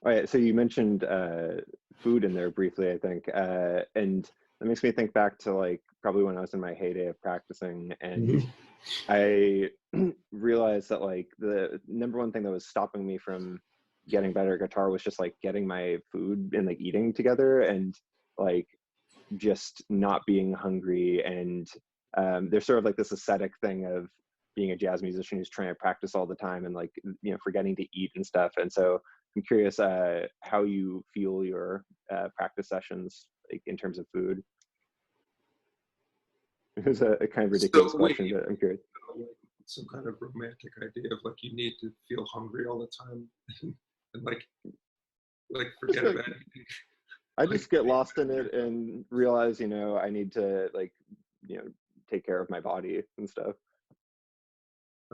All right, so you mentioned food in there briefly, I think, and that makes me think back to like probably when I was in my heyday of practicing, and Mhm. I realized that like the number one thing that was stopping me from getting better at guitar was just like getting my food and like eating together, and like just not being hungry. And there's sort of like this ascetic thing of being a jazz musician who's trying to practice all the time and like forgetting to eat and stuff. And so I'm curious how you feel your practice sessions like in terms of food. It was a kind of ridiculous So wait, question, but I'm curious. like some kind of romantic idea of like you need to feel hungry all the time and like Just forget like about anything. I Like just get lost in it and realize, I need to like, you know, take care of my body and stuff.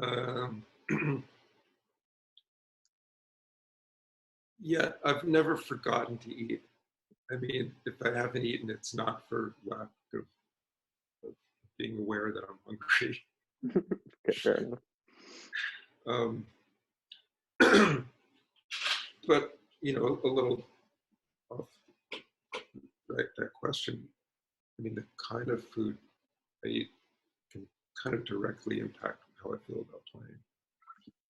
um yeah, I've never forgotten to eat. I mean, if I haven't eaten, it's not for lack of being aware that I'm hungry. Okay, fair enough. Um, but a little off that question. I mean, the kind of food I eat can kind of directly impact how I feel about playing.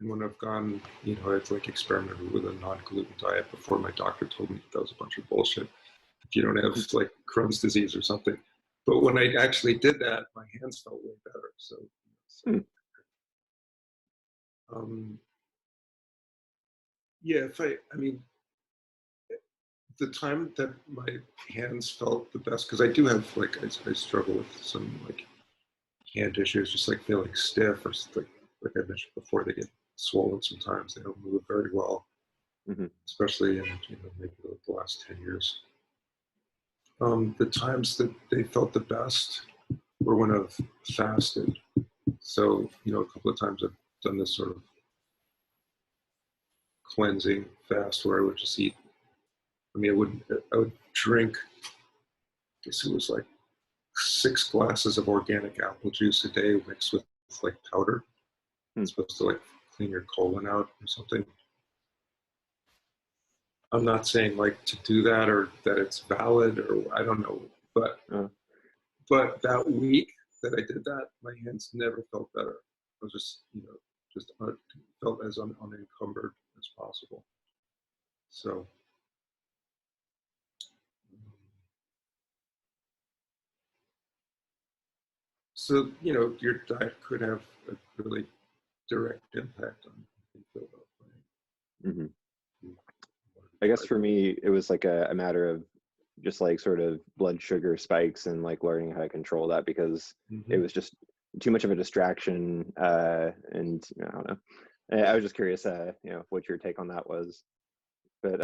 And when I've gone, I've like experimented with a non-gluten diet before. My doctor told me that was a bunch of bullshit. If you don't have like Crohn's disease or something. But when I actually did that, my hands felt way better. So Hmm. um, yeah, I mean, the time that my hands felt the best, because I do have like, I struggle with some like hand issues, just like feeling stiff or like I mentioned before, they get swollen sometimes. They don't move very well, Hmm. especially in maybe the last 10 years. The times that they felt the best were when I've fasted. So, a couple of times I've done this sort of cleansing fast where I would just eat. I mean, I would drink, I guess it was like 6 glasses of organic apple juice a day mixed with like powder. Hmm. It's supposed to like clean your colon out or something. I'm not saying like to do that or that it's valid or I don't know, Uh, but that week that I did that, my hands never felt better. I was just felt as unencumbered as possible. So, your diet could have a really direct impact on how you feel about playing. mhm. You I guess try for me, it was like a matter of just like sort of blood sugar spikes and like learning how to control that because it hmm was just too much of a distraction. And I don't know. I was just curious, what your take on that was. But